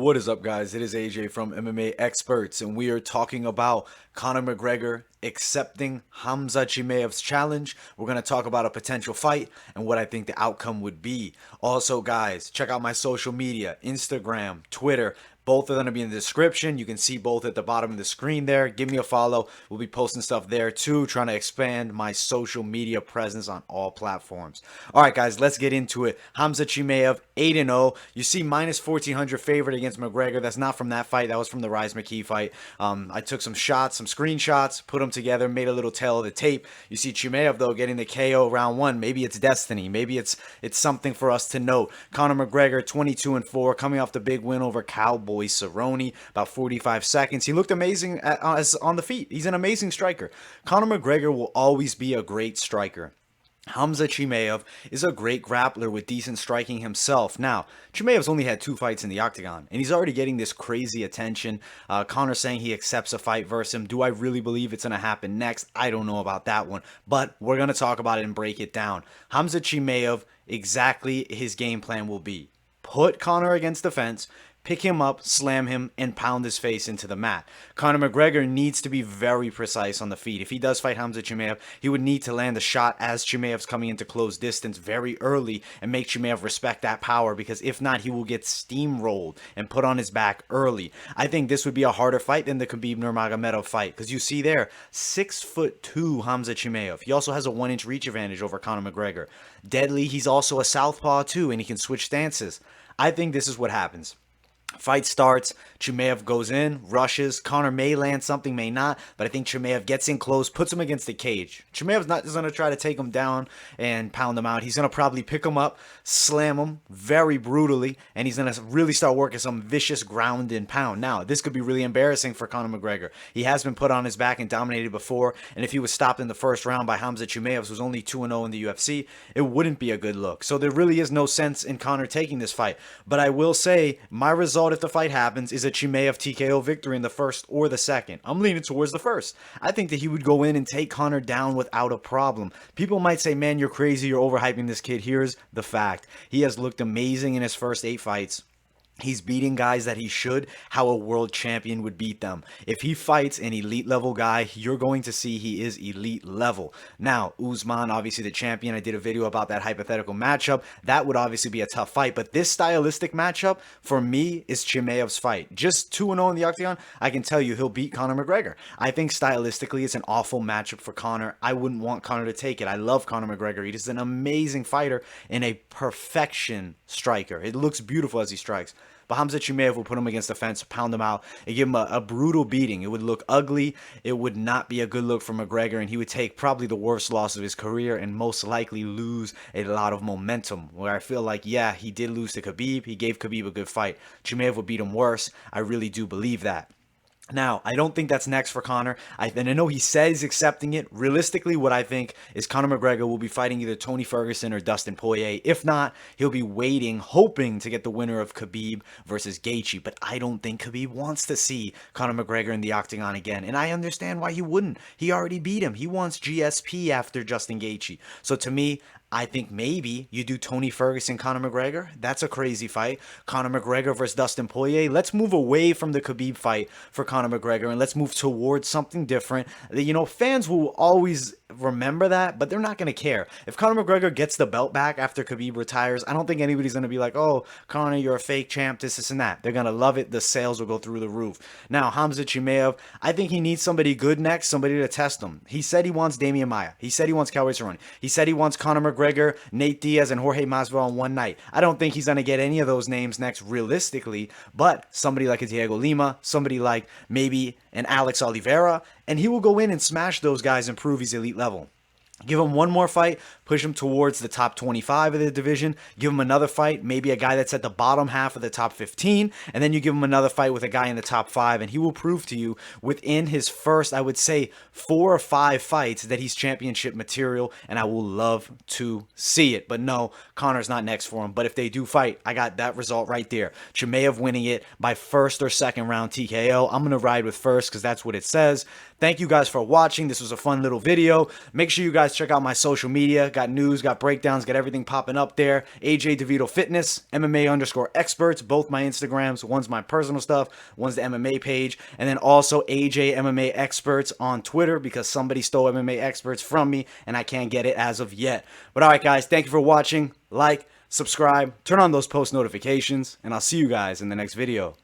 What is up, guys? It is AJ from MMA Experts, and we are talking about Conor McGregor accepting Khamzat Chimaev's challenge. We're going to talk about a potential fight and what I think the outcome would be. Also, guys, check out my social media, Instagram, Twitter. Both are going to be in the description. You can see both at the bottom of the screen there. Give me a follow. We'll be posting stuff there too, trying to expand my social media presence on all platforms. All right, guys, let's get into it. Khamzat Chimaev, 8-0. You see minus 1,400 favorite against McGregor. That's not from that fight. That was from the Rise McKee fight. I took some shots, some screenshots, put them together, made a little tail of the tape. You see Chimaev, though, getting the KO round one. Maybe it's destiny. Maybe it's something for us to note. Conor McGregor, 22-4, coming off the big win over Cowboy Cerrone, about 45 seconds. He looked amazing on the feet. He's an amazing striker. Conor McGregor will always be a great striker. Khamzat Chimaev is a great grappler with decent striking himself. Now, Chimaev's only had 2 fights in the octagon, and he's already getting this crazy attention. Conor saying he accepts a fight versus him. Do I really believe it's going to happen next? I don't know about that one, but we're going to talk about it and break it down. Khamzat Chimaev, exactly his game plan will be put Conor against the fence, pick him up, slam him, and pound his face into the mat. Conor McGregor needs to be very precise on the feet. If he does fight Khamzat Chimaev, he would need to land the shot as Chimaev's coming into close distance very early and make Chimaev respect that power, because if not, he will get steamrolled and put on his back early. I think this would be a harder fight than the Khabib Nurmagomedov fight, because you see there, 6'2" Khamzat Chimaev. He also has a 1-inch reach advantage over Conor McGregor. Deadly, he's also a southpaw too, and he can switch stances. I think this is what happens. Fight starts, Chimaev goes in, rushes, Conor may land something, may not, but I think Chimaev gets in close, puts him against the cage. Chimaev's not just going to try to take him down and pound him out. He's going to probably pick him up, slam him very brutally, and he's going to really start working some vicious ground and pound. Now, this could be really embarrassing for Conor McGregor. He has been put on his back and dominated before, and if he was stopped in the first round by Khamzat Chimaev, who's only 2-0 in the UFC, it wouldn't be a good look. So there really is no sense in Conor taking this fight. But I will say, my result if the fight happens is a Chimaev TKO victory in the first or the second. I'm leaning towards the first. I think that he would go in and take Conor down without a problem. People might say, man, you're crazy, you're overhyping this kid. Here's the fact. He has looked amazing in his first 8 fights. He's beating guys that he should, how a world champion would beat them. If he fights an elite level guy, you're going to see he is elite level. Now, Usman, obviously the champion, I did a video about that hypothetical matchup. That would obviously be a tough fight, but this stylistic matchup, for me, is Chimaev's fight. Just 2-0 in the octagon, I can tell you he'll beat Conor McGregor. I think stylistically it's an awful matchup for Conor. I wouldn't want Conor to take it. I love Conor McGregor. He is an amazing fighter and a perfection striker. It looks beautiful as he strikes. But Khamzat Chimaev will put him against the fence, pound him out, and give him a brutal beating. It would look ugly. It would not be a good look for McGregor, and he would take probably the worst loss of his career and most likely lose a lot of momentum. Where I feel like, yeah, he did lose to Khabib. He gave Khabib a good fight. Chimaev would beat him worse. I really do believe that. Now, I don't think that's next for Conor. And I know he says he's accepting it. Realistically, what I think is Conor McGregor will be fighting either Tony Ferguson or Dustin Poirier. If not, he'll be waiting, hoping to get the winner of Khabib versus Gaethje. But I don't think Khabib wants to see Conor McGregor in the octagon again. And I understand why he wouldn't. He already beat him. He wants GSP after Justin Gaethje. So to me, I think maybe you do Tony Ferguson, Conor McGregor. That's a crazy fight. Conor McGregor versus Dustin Poirier. Let's move away from the Khabib fight for Conor McGregor and let's move towards something different. You know, fans will always remember that, but they're not going to care. If Conor McGregor gets the belt back after Khabib retires, I don't think anybody's going to be like, oh, Conor, you're a fake champ, this and that. They're going to love it. The sales will go through the roof. Now, Khamzat Chimaev, I think he needs somebody good next, somebody to test him. He said he wants Damian Maia. He said he wants Cowboy Cerrone. He said he wants Conor McGregor, Nate Diaz, and Jorge Masvidal on one night. I don't think he's going to get any of those names next realistically, but somebody like a Diego Lima, somebody like maybe an Alex Oliveira, and he will go in and smash those guys and prove he's elite level. Give him one more fight, push him towards the top 25 of the division, give him another fight, maybe a guy that's at the bottom half of the top 15, and then you give him another fight with a guy in the top 5, and he will prove to you within his first, I would say, 4 or 5 fights that he's championship material, and I will love to see it. But no, Conor's not next for him. But if they do fight, I got that result right there. Chimaev winning it by first or second round TKO. I'm going to ride with first because that's what it says. Thank you guys for watching. This was a fun little video. Make sure you guys check out my social media. Got news, got breakdowns, got everything popping up there. AJ DeVito Fitness, MMA_experts, both my Instagrams. One's my personal stuff, one's the MMA page. And then also AJ MMA Experts on Twitter, because somebody stole MMA Experts from me and I can't get it as of yet. But all right, guys, thank you for watching. Like, subscribe, turn on those post notifications, and I'll see you guys in the next video.